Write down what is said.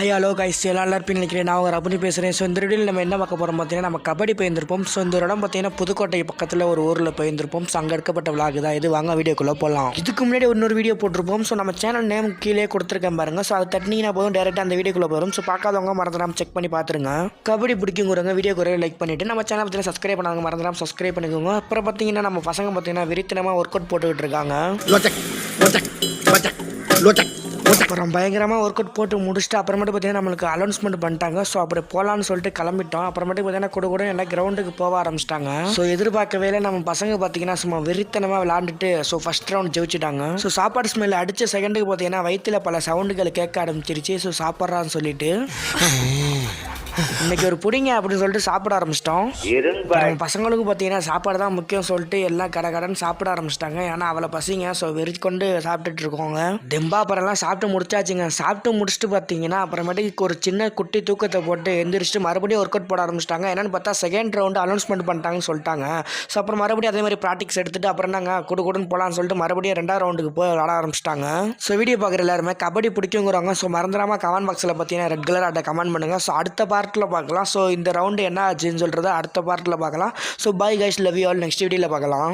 Hi hello guys எல்லாம் இருப்பீங்க நினைக்கிறேன். நான் ஒரு அப்படி பேசுகிறேன். ஸோ இந்த வீடியோவில் நம்ம என்ன பார்க்க போகிறோம் பார்த்தீங்கன்னா, நம்ம கபடி போயிருந்திருப்போம். ஸோ இந்த இடம் பார்த்தீங்கன்னா புதுக்கோட்டை பக்கத்தில் ஒரு ஊரில் போயிருந்திருப்போம். ஸோ அங்கே எடுக்கப்பட்ட விளாக் தான் இது. வாங்க வீடியோக்குள்ளே போகலாம். இதுக்கு முன்னாடி இன்னொரு வீடியோ போட்டிருப்போம். ஸோ நம்ம சேனல் நேம் கீழே கொடுத்துருக்கேன் பாருங்க. ஸோ அதை தட்டினீங்கன்னா போதும் டேரெக்டாக அந்த வீடியோக்குள்ளே போயிடும். ஸோ பார்க்காதவங்க மறந்துடாம செக் பண்ணி பார்த்துருங்க. கபடி பிடிக்குங்கிறவங்க வீடியோ குறைய லைக் பண்ணிவிட்டு நம்ம சேனல் பற்றி சப்ஸ்கிரைப் பண்ணாங்க மறந்துடாம சப்ஸ்கிரைப் பண்ணிக்கோங்க. அப்புறம் பார்த்தீங்கன்னா நம்ம பசங்க பார்த்தீங்கன்னா விரித்தனமாக ஒர்க் அவுட் போட்டுக்கிட்டு இருக்காங்க. அப்புறம் பயங்கரமாக ஒர்க் அவுட் போட்டு முடிச்சுட்டு அப்புறமேட்டு பார்த்தீங்கன்னா நம்மளுக்கு அனௌன்ஸ்மெண்ட் பண்ணிட்டாங்க. ஸோ அப்படி போகலான்னு சொல்லிட்டு கிளம்பிட்டோம். அப்புறமேட்டு பார்த்தீங்கன்னா கூட எல்லாம் கிரவுண்டுக்கு போக ஆரம்பிச்சிட்டாங்க. ஸோ எதிர்பார்க்கவே நம்ம பசங்க பார்த்தீங்கன்னா சும்மா வெறித்தனமாக விளாண்டுட்டு ஸோ ஃபர்ஸ்ட் ரவுண்ட் ஜெயிச்சிட்டாங்க. ஸோ சாப்பாடு ஸ்மெல் அடித்த செகண்டுக்கு பார்த்தீங்கன்னா வயிற்றில் பல சவுண்டுகள் கேட்க ஆரம்பிச்சிருச்சு. ஸோ சாப்பிட்றான்னு சொல்லிட்டு இன்னைக்கு ஒரு புடிங்க அப்படின்னு சொல்லிட்டு சாப்பிட ஆரம்பிச்சிட்டோம். பசங்களுக்கு பார்த்தீங்கன்னா சாப்பாடு தான் முக்கியம் சொல்லிட்டு எல்லாம் கடன் சாப்பிட ஆரம்பிச்சிட்டாங்க. ஏன்னா அவளை பசிங்க. ஸோ வெறி கொண்டு சாப்பிட்டுட்டு இருக்கோங்க. தெம்பா அப்புறம்லாம் சாப்பிட்டு முடிச்சாச்சுங்க. சாப்பிட்டு முடிச்சுட்டு பார்த்தீங்கன்னா அப்புறமேட்டுக்கு ஒரு சின்ன குட்டி தூக்கத்தை போட்டு எந்திரிச்சிட்டு மறுபடியும் ஒர்க் அவுட் போட ஆரம்பிச்சிட்டாங்க. என்னன்னு பார்த்தா செகண்ட் ரவுண்டு அனௌன்ஸ்மெண்ட் பண்ணிட்டாங்கன்னு சொல்லிட்டாங்க. ஸோ அப்புறம் மறுபடியும் அதே மாதிரி ப்ராக்டிக்ஸ் எடுத்துட்டு அப்புறம் நாங்கள் கொடுன்னு போகலான்னு சொல்லிட்டு மறுபடியும் 2வது ரவுண்டுக்கு போய் விளாட ஆரம்பிச்சிட்டாங்க. ஸோ வீடியோ பார்க்குற எல்லாருமே கபடி பிடிக்குங்கிறாங்க. ஸோ மறந்துடாமல் கமெண்ட் பாக்ஸில் பார்த்தீங்கன்னா ரெட் கலர் அதை கமெண்ட் பண்ணுங்கள். ஸோ அடுத்த பார்ட்டில் பார்க்கலாம். ஸோ இந்த ரவுண்டு என்ன ஆச்சுன்னு சொல்கிறத அடுத்த பார்ட்டில் பார்க்கலாம். So bye guys, love you all. Next வீடியோவில் பார்க்கலாம்.